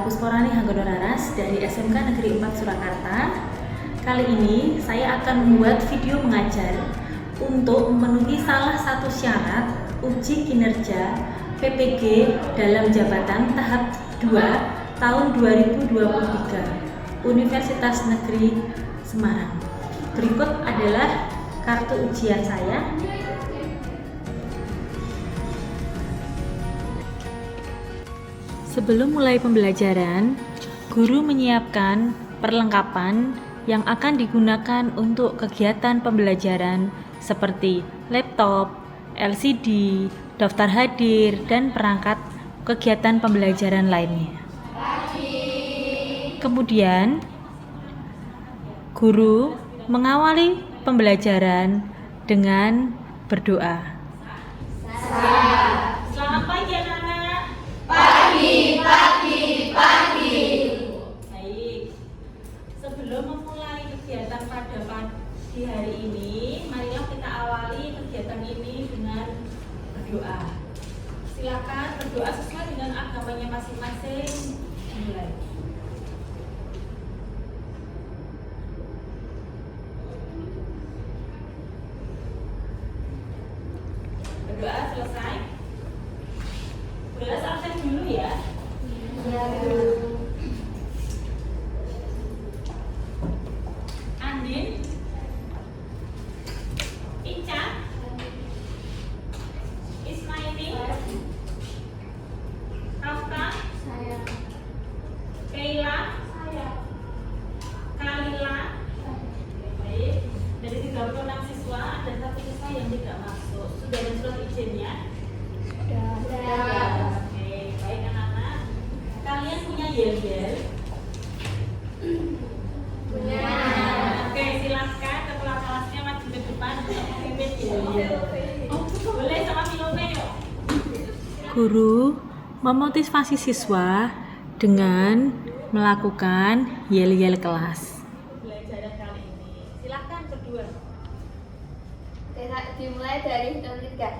saya Pusparani Hanggodoraras dari SMK Negeri 4 Surakarta. Kali ini saya akan membuat video mengajar untuk memenuhi salah satu syarat uji kinerja PPG dalam jabatan tahap 2 tahun 2023 Universitas Negeri Semarang. Berikut adalah kartu ujian saya. Sebelum mulai pembelajaran, guru menyiapkan perlengkapan yang akan digunakan untuk kegiatan pembelajaran seperti laptop, LCD, daftar hadir, dan perangkat kegiatan pembelajaran lainnya. Kemudian, guru mengawali pembelajaran dengan berdoa. Selamat pagi anak-anak. Pagi. Baik. Sebelum memulai kegiatan pada pagi hari ini, marilah kita awali kegiatan ini dengan berdoa. Silakan berdoa sesuai dengan agamanya masing-masing. Mulai. Berdoa selesai. Berdoa absen dulu ya. Andin, Ica, Ismaili, Kafka, Keila, Kalila. Baik, dari 36 siswa ada satu siswa yang tidak masuk. Sudah ada surat izinnya? Oke, baik anak-anak. Kalian punya yel-yel? Punya. Oke, silakan kepala kelasnya maju ke depan untuk memimpin yel-yel. Boleh sama Filope yuk. Guru memotivasi siswa dengan melakukan yel-yel kelas. Pembelajaran kali ini, silakan berdua. Dimulai dari hitung 3.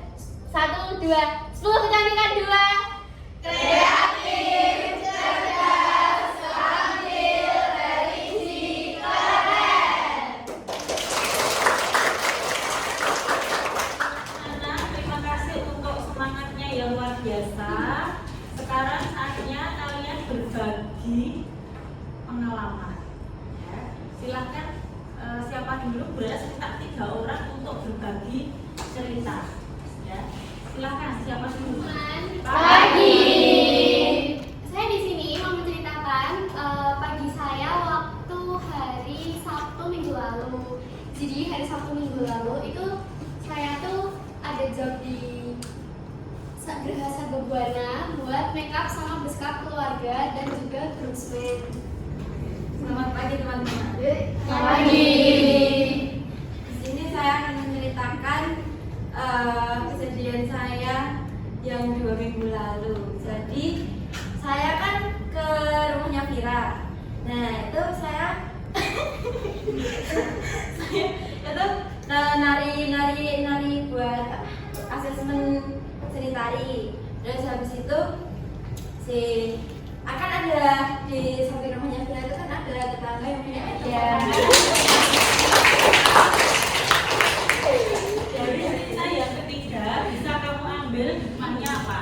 1, 2, 10 kecantikan 2. Kreatif, cerdas, tampil, religi, keren. Anak, terima kasih untuk semangatnya yang luar biasa. Sekarang saatnya kalian berbagi pengalaman. Ya. Silakan siapa dulu bercerita 3 orang untuk berbagi cerita. Ya. Silakan siapa dulu? Pagi. Saya di sini mau menceritakan pagi saya waktu hari Sabtu minggu lalu. Jadi hari Sabtu minggu lalu itu saya tuh ada job di Geraha Sababwana buat makeup sama beskap keluarga dan juga groomsmen. Selamat pagi teman-teman. Selamat pagi. Di sini saya akan menceritakan kejadian saya yang 2 minggu lalu. Jadi saya kan ke rumahnya Vira. Nah itu saya itu nari buat asesmen seni tari. Terus habis itu akan ada di samping rumahnya Vira itu kan ada tetangga yang punya dia. Dari cerita yang ketiga, bisa kamu ambil hikmahnya apa?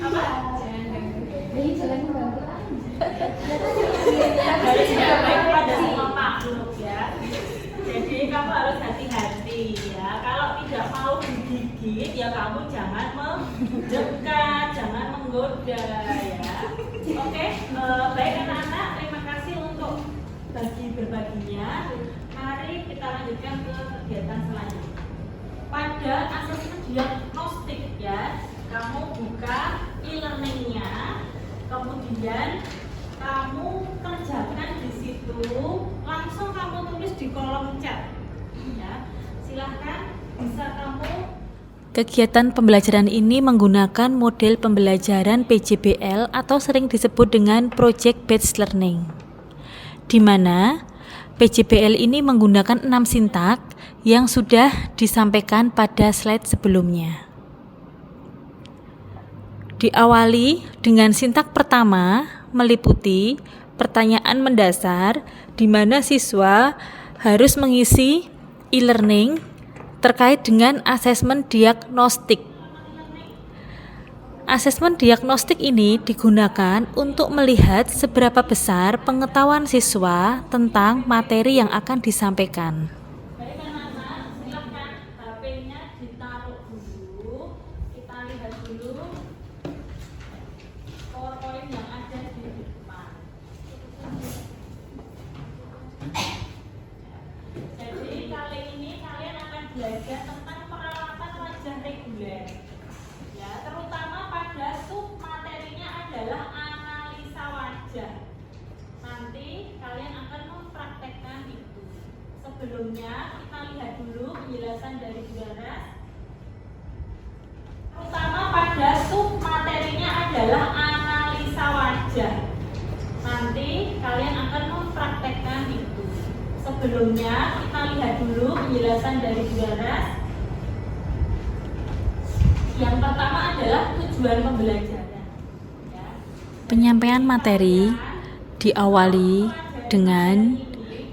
Apa? Harus baik pada semua makhluk ya. Jadi kamu harus hati-hati ya. Kalau tidak mau digigit ya kamu jangan mendekat, jangan menggoda ya. Oke, baik anak-anak, terima kasih untuk berbaginya. Mari kita lanjutkan ke kegiatan selanjutnya. Pada asesmen diagnostik ya, kamu buka e-learningnya, kemudian kamu kerjakan di situ, langsung kamu tulis di kolom chat. Ya, silahkan bisa kamu. Kegiatan pembelajaran ini menggunakan model pembelajaran PJBL atau sering disebut dengan Project Based Learning, di mana PJBL ini menggunakan 6 sintak yang sudah disampaikan pada slide sebelumnya. Diawali dengan sintak pertama meliputi pertanyaan mendasar di mana siswa harus mengisi e-learning terkait dengan asesmen diagnostik. Asesmen diagnostik ini digunakan untuk melihat seberapa besar pengetahuan siswa tentang materi yang akan disampaikan. Baik anak-anak, silakan HP-nya ditaruh dulu. Kita lihat dulu PowerPoint yang ada di depan. Jadi kali ini kalian akan belajar tentang perawatan wajah reguler. Ya, terutama pada sub materinya adalah analisa wajah. Nanti kalian akan mempraktekkan itu. Sebelumnya kita lihat dulu penjelasan dari Bu Laras. Terutama pada sub materinya adalah analisa wajah. Nanti kalian akan mempraktekkan itu. Sebelumnya kita lihat dulu penjelasan dari Bu Laras. Yang pertama adalah tujuan pembelajaran. Ya. Penyampaian materi diawali dengan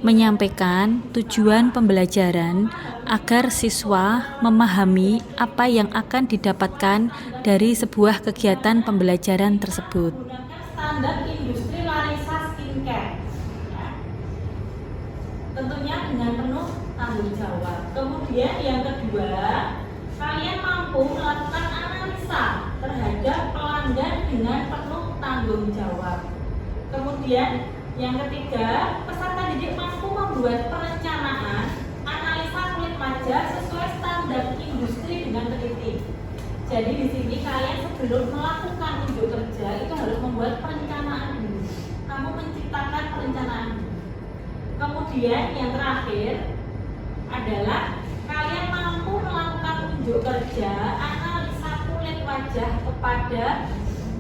menyampaikan tujuan pembelajaran agar siswa memahami apa yang akan didapatkan dari sebuah kegiatan pembelajaran tersebut. Menggunakan standar industri Larissa Skincare. Ya. Tentunya dengan penuh tanggung jawab. Kemudian yang kedua, kalian mampu melakukan analisa terhadap pelanggan dengan penuh tanggung jawab. Kemudian yang ketiga, peserta didik mampu membuat perencanaan analisa kulit wajah sesuai standar industri dengan teliti. Jadi di sini kalian sebelum melakukan unjuk kerja itu harus membuat perencanaan dulu. Kamu menciptakan perencanaan dulu. Kemudian yang terakhir adalah kalian mampu melakukan unjuk kerja analisa kulit wajah kepada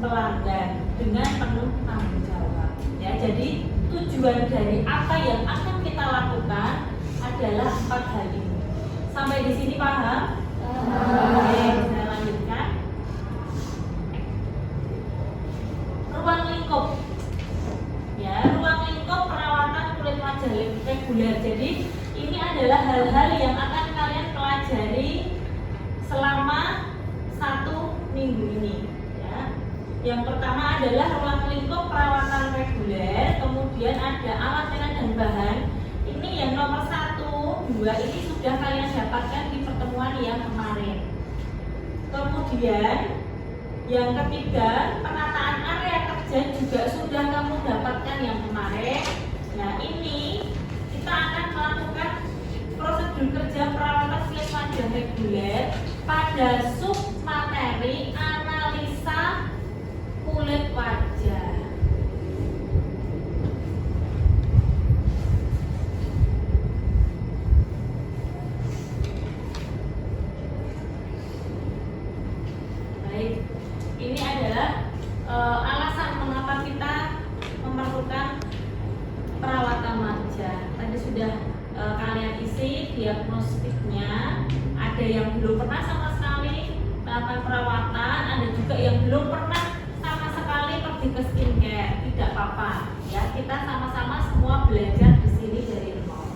pelanggan dengan penuh tanggung jawab. Ya, jadi tujuan dari apa yang akan kita lakukan adalah 4 hal ini. Sampai di sini paham? Oke, saya lanjutkan. Ruang lingkup. Ya, ruang lingkup perawatan kulit wajah reguler. Jadi ini adalah hal-hal yang akan kalian pelajari selama 1 minggu ini. Ya. Yang pertama adalah ruang lingkup perawatan reguler, kemudian ada alat peran dan bahan. Ini yang nomor 1, 2 ini sudah kalian dapatkan di pertemuan yang kemarin. Kemudian yang ketiga, penataan area kerja juga sudah kamu dapatkan yang kemarin. Nah, ini kita akan melakukan prosedur kerja perawatan kulit wajah reguler pada sub materi analisa kulit wajah. Baik, ini adalah alasan mengapa kita memerlukan perawatan wajah. Tadi sudah kalian isi diagnostiknya. Ada yang belum pernah sama sekali melakukan perawatan, ada juga yang belum pernah sama sekali pergi ke skincare. Tidak apa-apa, ya. Kita sama-sama semua belajar di sini dari nol.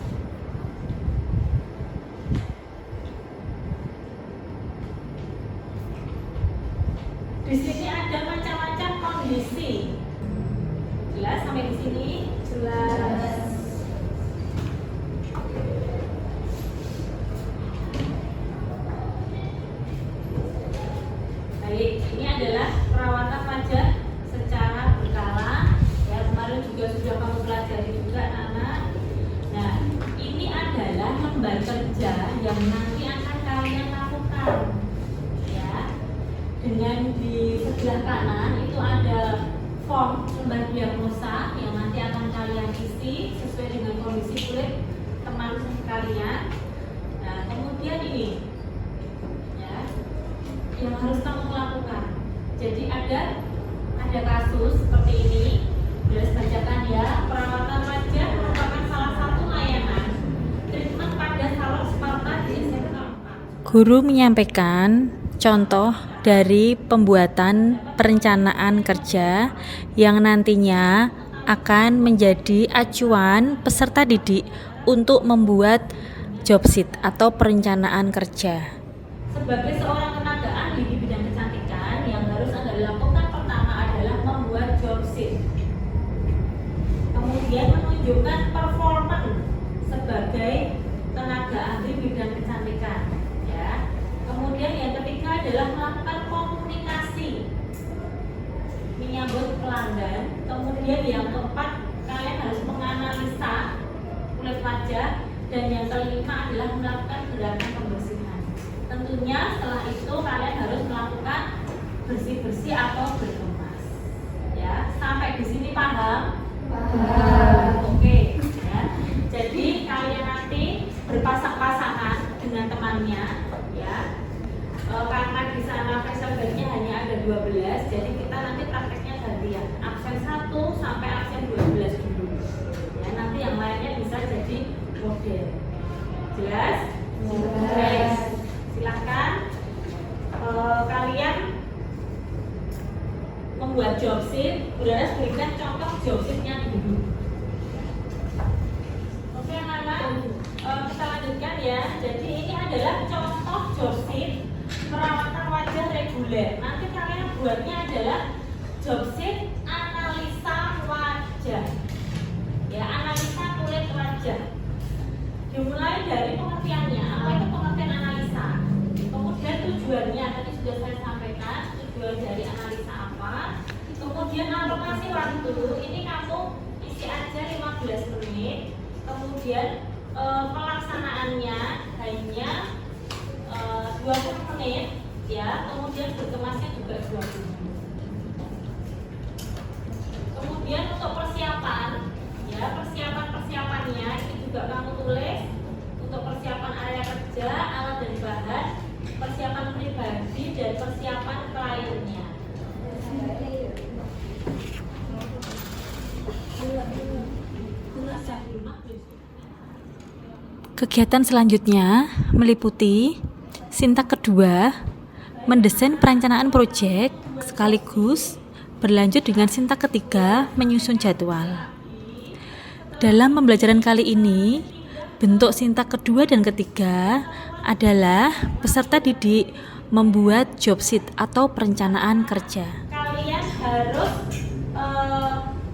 Di sini ada macam-macam kondisi. Jelas sampai di sini? Jelas. Baik, ini adalah perawatan wajah secara berkala. Ya, kemarin juga sudah kamu pelajari juga, anak. Nah, ini adalah lembar kerja yang nanti akan kalian lakukan. Ya, dengan di sebelah kanan itu ada form lembar diagnosa yang nanti akan kalian isi sesuai dengan kondisi kulit teman kalian. Nah, kemudian ini yang harus kamu lakukan. Jadi ada kasus seperti ini. Boleh bacakan ya. Perawatan wajah merupakan salah satu layanan treatment pada salon Sparta di SMA 4. Guru menyampaikan contoh dari pembuatan perencanaan kerja yang nantinya akan menjadi acuan peserta didik untuk membuat job sheet atau perencanaan kerja. Sebagai seorang tenaga ahli di bidang kecantikan, yang harus Anda lakukan pertama adalah membuat job sheet. Kemudian menunjukkan performance sebagai tenaga ahli bidang kecantikan, ya. Kemudian yang ketiga adalah melakukan komunikasi menyambut pelanggan. Kemudian yang keempat, kalian harus menganalisa kulit wajah, dan yang kelima adalah melakukan gerakan pembersihan. Tentunya setelah itu kalian harus melakukan bersih-bersih atau berkemas. Ya, sampai di sini paham? Oke, ya. Jadi kalian nanti berpasang-pasangan dengan temannya, ya. Karena di sana facial bed-nya hanya ada 12, jadi kita nanti prakteknya gantian. Absen 1 sampai absen 12 dulu. Ya, nanti yang lainnya bisa jadi model. Jelas? Jelas. Silahkan kalian membuat job sheet. Bularas berikan contoh job sheet-nya dulu. Oke anak-anak, kita lanjutkan ya. Jadi ini adalah contoh job sheet perawatan wajah reguler. Nanti kalian buatnya adalah job sheet analisa wajah, ya, analisa kulit wajah. Dimulai dari pengertiannya. Apa itu pengertian analisa? Kemudian tujuannya, tadi sudah saya sampaikan tujuan dari analisa apa. Kemudian alokasi waktu, ini kamu isi aja 15 menit. Kemudian pelaksanaannya hanya 20 menit, ya. Kemudian berkemasnya juga 20 menit. Kemudian untuk persiapan, ya, persiapannya ini juga kamu tulis. Untuk persiapan area kerja, alat dan bahan, persiapan pribadi, dan persiapan kliennya. Kegiatan selanjutnya meliputi sintak kedua, mendesain perencanaan proyek, sekaligus berlanjut dengan sintak ketiga, menyusun jadwal. Dalam pembelajaran kali ini, bentuk sintak kedua dan ketiga adalah peserta didik membuat job sheet atau perencanaan kerja. Kalian harus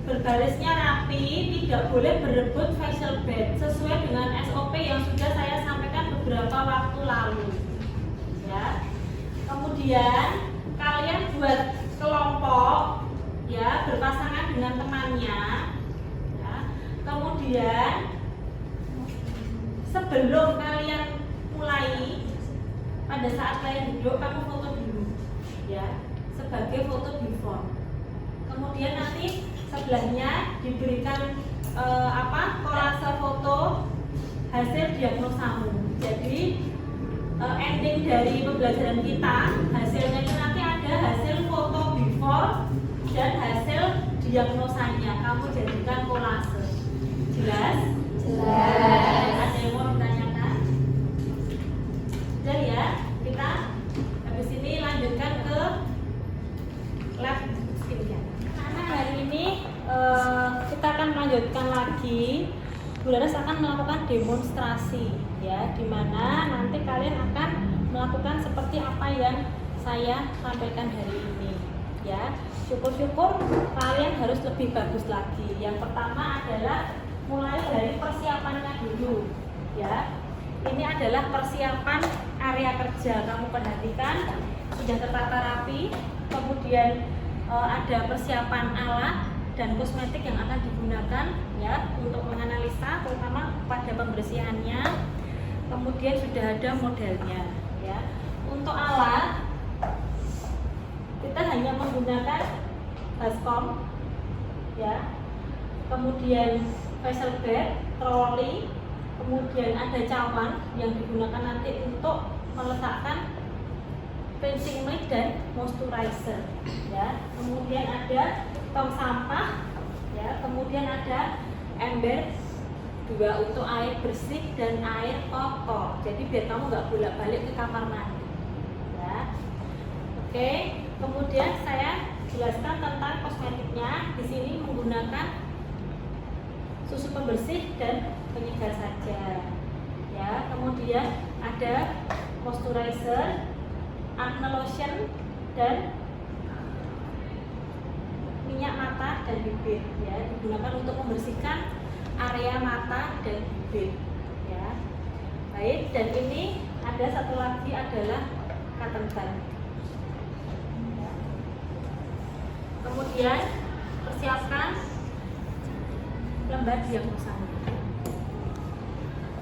berbarisnya rapi, tidak boleh berebut facial bed sesuai dengan SOP yang sudah saya sampaikan beberapa waktu lalu. Ya. Kemudian kalian buat kelompok, ya, berpasangan dengan temannya. Ya. Kemudian sebelum kalian mulai, pada saat kalian duduk, kamu foto dulu, ya, sebagai foto before. Kemudian nanti sebelahnya diberikan kolase foto hasil diagnosamu. Jadi ending dari pembelajaran kita, hasilnya itu nanti ada hasil foto before dan hasil diagnosanya. Kamu jadikan kolase. Jelas? Jelas. Ada yang mau ditanyakan? Sudah ya, kita habis ini lanjutkan ke lab skincare. Karena hari ini kita akan melanjutkan lagi. Bularas akan melakukan demonstrasi, ya, dimana nanti kalian akan melakukan seperti apa yang saya sampaikan hari ini, ya. Syukur-syukur kalian harus lebih bagus lagi. Yang pertama adalah mulai dari persiapannya dulu, ya. Ini adalah persiapan area kerja. Kamu perhatikan sudah tertata rapi. Kemudian ada persiapan alat dan kosmetik yang akan digunakan, ya, untuk menganalisa, terutama pada pembersihannya. Kemudian sudah ada modelnya, ya. Untuk alat kita hanya menggunakan baskom, ya. Kemudian facial bed, troli, kemudian ada cawan yang digunakan nanti untuk meletakkan cleansing milk dan moisturizer, ya. Kemudian ada tong sampah, ya. Kemudian ada ember 2 untuk air bersih dan air kotor. Jadi biar kamu nggak bolak-balik ke kamar mandi, ya. Oke, kemudian saya jelaskan tentang kosmetiknya. Di sini menggunakan susu pembersih dan penyegar saja. Ya, kemudian ada moisturizer, acne lotion, dan minyak mata dan bibir. Ya, digunakan untuk membersihkan area mata dan bibir. Ya, baik. Dan ini ada satu lagi adalah cotton bud. Kemudian persiapkan lembar diagnosanya.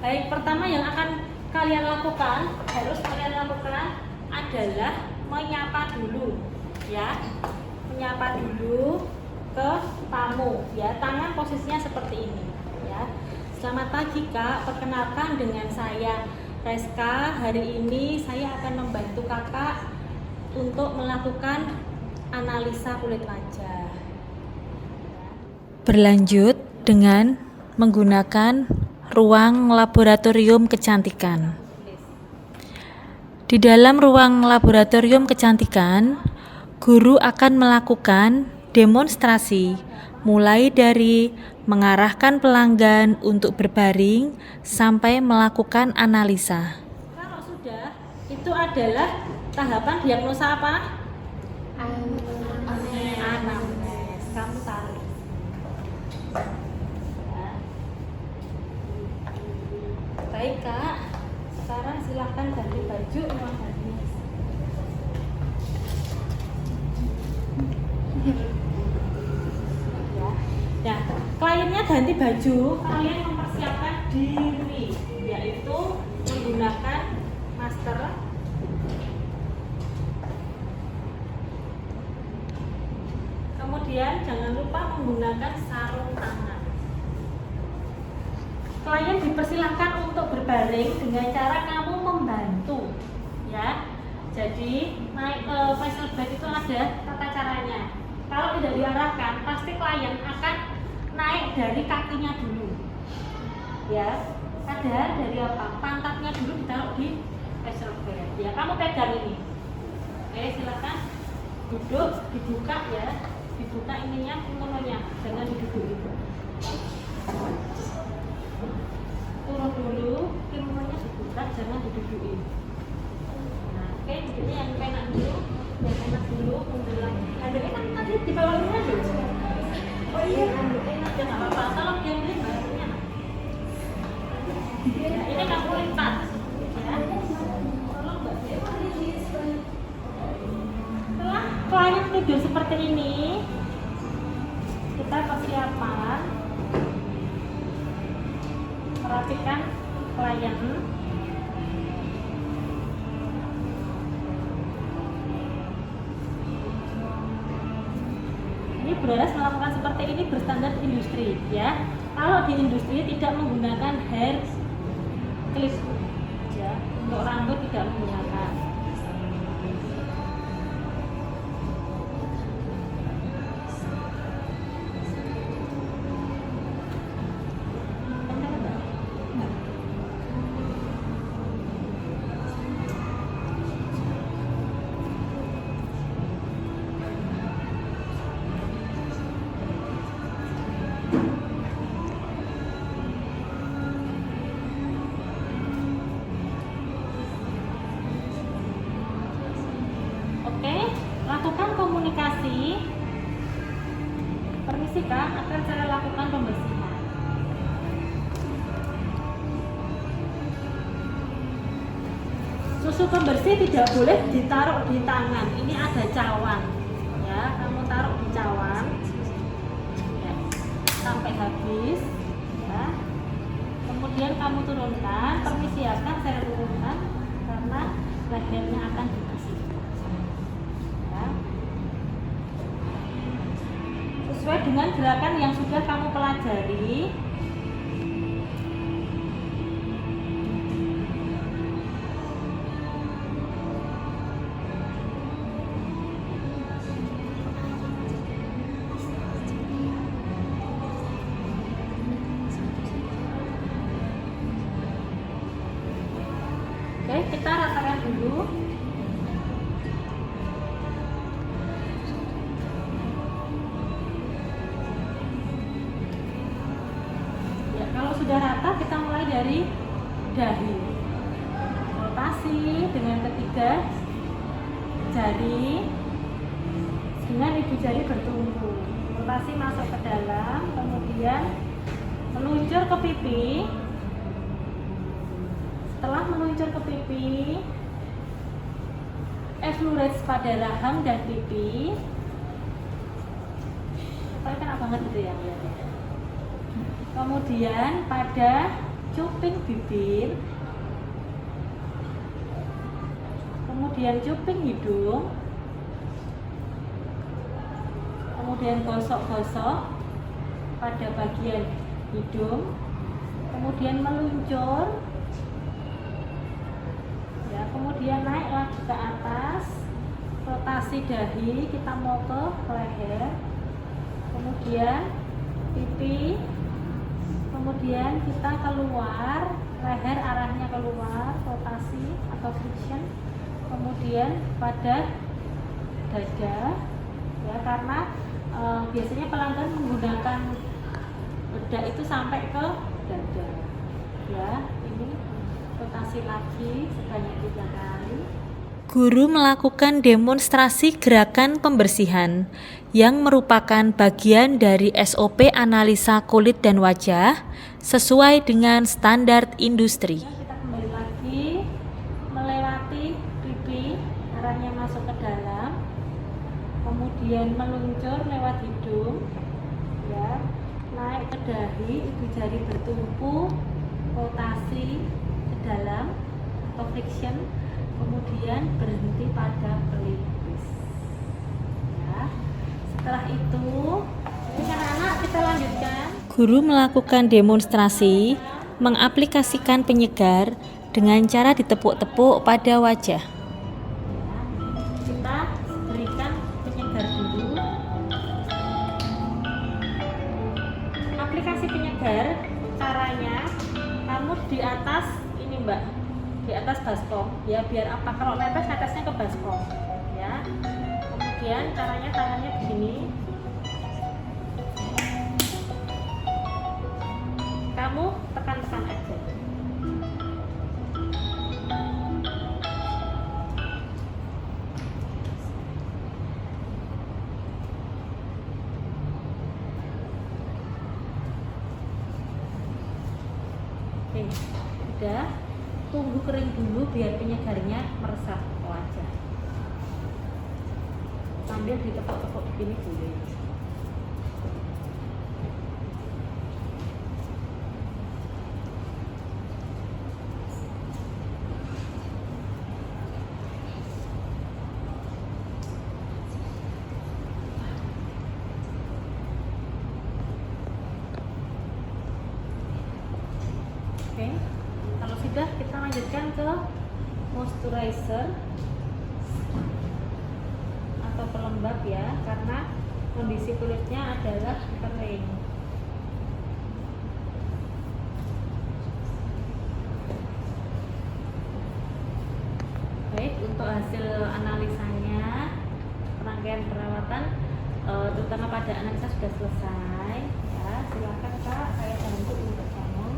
Baik, pertama yang akan kalian lakukan, harus kalian lakukan adalah menyapa dulu, ya. Menyapa dulu ke tamu, ya. Tangan posisinya seperti ini, ya. Selamat pagi Kak, perkenalkan dengan saya Reska. Hari ini saya akan membantu Kakak untuk melakukan analisa kulit wajah. Berlanjut dengan menggunakan ruang laboratorium kecantikan. Di dalam ruang laboratorium kecantikan, guru akan melakukan demonstrasi mulai dari mengarahkan pelanggan untuk berbaring sampai melakukan analisa. Kalau sudah, itu adalah tahapan diagnosa apa? Anamnes. Kamu tarik. Ya. Baik Kak, sekarang silahkan ganti baju ruang gantinya. Ya. Nah, kliennya ganti baju, kalian mempersiapkan diri, yaitu menggunakan masker. Kemudian jangan lupa menggunakan sarung tangan. Klien dipersilahkan untuk berbaring dengan cara kamu membantu, ya. Jadi naik ke facial bed itu ada tata caranya. Kalau tidak diarahkan, pasti klien akan naik dari kakinya dulu, ya. Ada dari apa? Pantatnya dulu ditaruh di facial bed. Ya, kamu pegang ini. Oke, silakan duduk, dibuka ya. Dibuka ininya, kimononya, jangan diduduk. Turun dulu, kimononya dibuka, jangan didudukin. Nah, oke, begini yang enak dulu, yang enak dulu, menjelang. Ada enak tadi di bawah ini aja. Oh iya, enak ya nggak apa-apa. Kalau yang ini barunya. Ya, ini kamu lipat, ya. Tolong Mbak. Setelah klien tidur seperti ini, kita persiapan merapikan klien. Ini beras melakukan seperti ini berstandar industri, ya. Kalau di industri tidak menggunakan hair clip, ya. Untuk rambut tidak menggunakan. Lakukan komunikasi. Permisi Kak, akan saya lakukan pembersihan. Susu pembersih tidak boleh ditaruh di tangan. Ini ada cawan, ya. Kamu taruh di cawan, ya, sampai habis, ya. Kemudian kamu turunkan. Permisi akan saya turunkan karena lehernya akan dikasih. Sesuai dengan gerakan yang sudah kamu pelajari. Oke, kita ratakan dulu. sudah rata, kita mulai dari dahi. Rotasi dengan ketiga jari dengan ibu jari bertumpu. Rotasi masuk ke dalam, kemudian meluncur ke pipi. Setelah meluncur ke pipi, effleurage pada rahang dan pipi. Tapi kena banget gitu ya. Kemudian pada cuping bibir, kemudian cuping hidung, kemudian gosok-gosok pada bagian hidung, kemudian meluncur, ya, kemudian naik lagi ke atas, rotasi dahi, kita mau ke leher, kemudian pipi, kemudian kita keluar, leher arahnya keluar, rotasi atau friction, kemudian pada dada, ya, karena biasanya pelanggan menggunakan bedak itu sampai ke dada, ya. Ini rotasi lagi sebanyak 3 kali. Guru melakukan demonstrasi gerakan pembersihan yang merupakan bagian dari SOP analisa kulit dan wajah sesuai dengan standar industri. Kita kembali lagi melewati pipi, arahnya masuk ke dalam, kemudian meluncur lewat hidung, ya, naik ke dahi, ibu jari bertumpu, rotasi ke dalam atau friction, kemudian berhenti pada pelipis, ya. Setelah itu, ini anak-anak kita lanjutkan. Guru melakukan demonstrasi mengaplikasikan penyegar dengan cara ditepuk-tepuk pada wajah. Kita berikan penyegar dulu. Aplikasi penyegar caranya kamu di atas ini Mbak, di atas baskom, ya, biar apa, kalau netes netesnya ke baskom, ya. Kemudian caranya tangannya begini, kamu tekan-tekan aja. Oke, udah, tunggu kering dulu biar penyegarnya meresap ke wajah. Sambil ditepuk-tepuk begini boleh. Oke, kalau sudah kita lanjutkan ke moisturizer atau pelembab, ya, karena kondisi kulitnya adalah kering. Baik, untuk hasil analisanya, rangkaian perawatan terutama pada analisa sudah selesai, ya. Silakan Kak, saya bantu untuk kamu.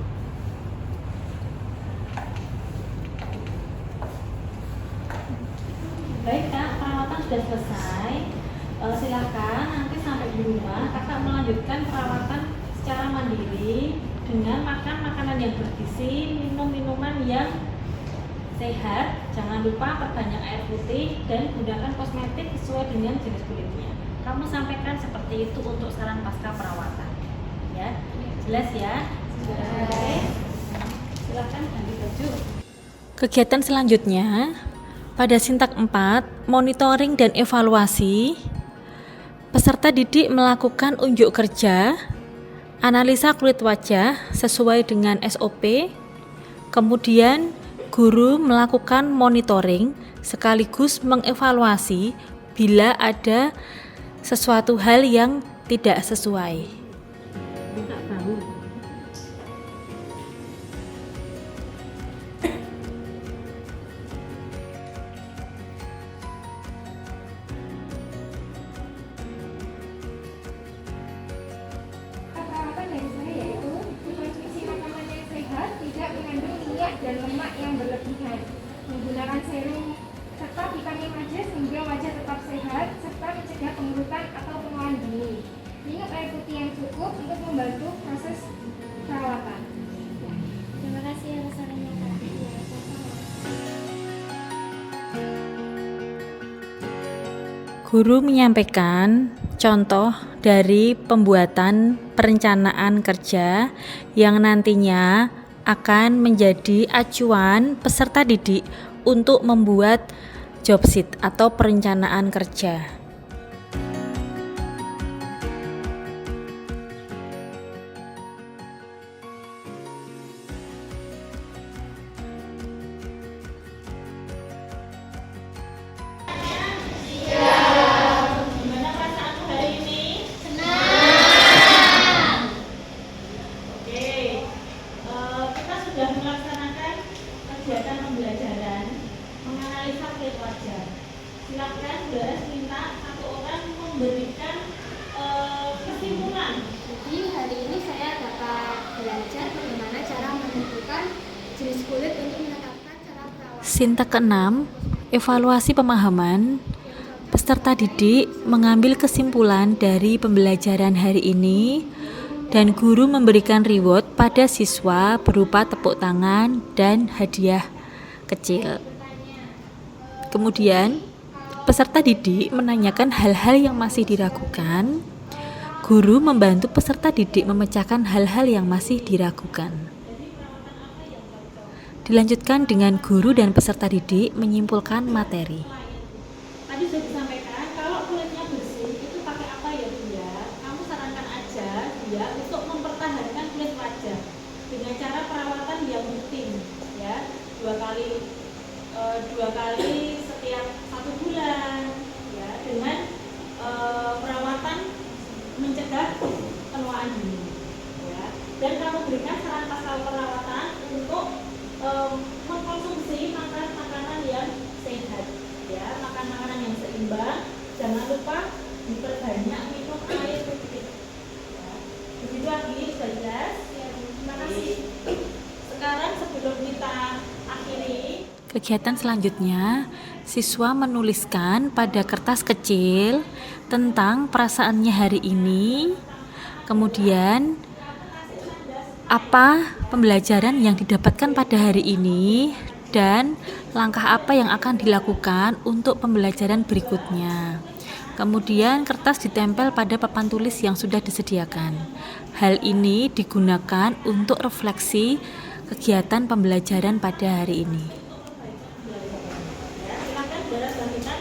Baik Kak, perawatan sudah selesai. Silakan nanti sampai di rumah Kakak melanjutkan perawatan secara mandiri dengan makan makanan yang bergizi, minum minuman yang sehat, jangan lupa perbanyak air putih dan gunakan kosmetik sesuai dengan jenis kulitnya. Kamu sampaikan seperti itu untuk saran pasca perawatan, ya. Jelas ya? Oke. Silakan ganti baju. Kegiatan selanjutnya pada Sintak 4, monitoring dan evaluasi. Peserta didik melakukan unjuk kerja, analisa kulit wajah sesuai dengan SOP. Kemudian guru melakukan monitoring sekaligus mengevaluasi bila ada sesuatu hal yang tidak sesuai. Buka bahu. Perawatan dari saya yaitu mengkonsumsi makanan penggunaan serum, serta vitamin wajah sehingga wajah tetap sehat, serta mencegah pengurutan atau penuaan dini. Minum air putih yang cukup untuk membantu proses perawatan. Terima kasih atas sarannya Kak. Ya, sama-sama. Guru menyampaikan contoh dari pembuatan perencanaan kerja yang nantinya akan menjadi acuan peserta didik untuk membuat job sheet atau perencanaan kerja. Gimana perasaanmu hari ini? Oke, kita sudah melaksanakan kegiatan pembelajaran menganalisa kulit wajah. Silakan Beras minta satu orang memberikan kesimpulan. Jadi hari ini saya dapat belajar bagaimana cara menentukan jenis kulit untuk menetapkan cara perawatan. Sintak ke-6, evaluasi pemahaman. Peserta didik mengambil kesimpulan dari pembelajaran hari ini dan guru memberikan reward pada siswa berupa tepuk tangan dan hadiah kecil. Kemudian, peserta didik menanyakan hal-hal yang masih diragukan. Guru membantu peserta didik memecahkan hal-hal yang masih diragukan. Dilanjutkan dengan guru dan peserta didik menyimpulkan materi. Tadi sudah disampaikan kalau kulitnya bersih itu pakai apa ya Bu ya? Kamu sarankan aja dia untuk mempertahankan kulit wajah dengan cara perawatan yang rutin ya, dua kali setiap 1 bulan ya, dengan perawatan mencegah penuaan dini ya. Dan kamu berikan saran pasal perawatan untuk mengkonsumsi makanan yang sehat ya, makan makanan yang seimbang, jangan lupa diperbanyak minum air putih ya. Begitu lagi, sudah jelas? Terima kasih. Sekarang sebelum kita akhiri, Kegiatan selanjutnya, siswa menuliskan pada kertas kecil tentang perasaannya hari ini, kemudian apa pembelajaran yang didapatkan pada hari ini, dan langkah apa yang akan dilakukan untuk pembelajaran berikutnya. Kemudian kertas ditempel pada papan tulis yang sudah disediakan. Hal ini digunakan untuk refleksi kegiatan pembelajaran pada hari ini. silakan Beras lanjutkan.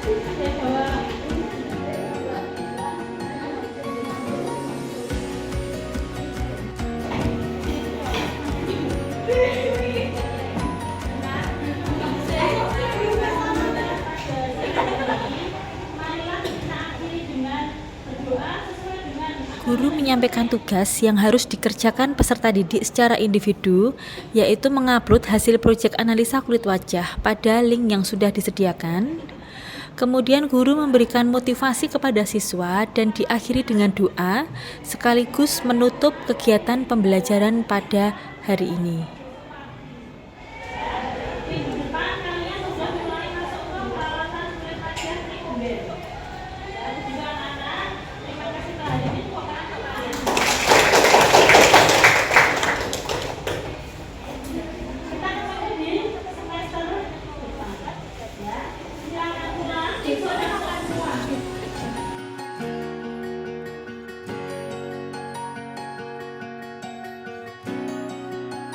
Oke, bawa. Guru menyampaikan tugas yang harus dikerjakan peserta didik secara individu, yaitu mengupload hasil proyek analisa kulit wajah pada link yang sudah disediakan. Kemudian guru memberikan motivasi kepada siswa dan diakhiri dengan doa sekaligus menutup kegiatan pembelajaran pada hari ini.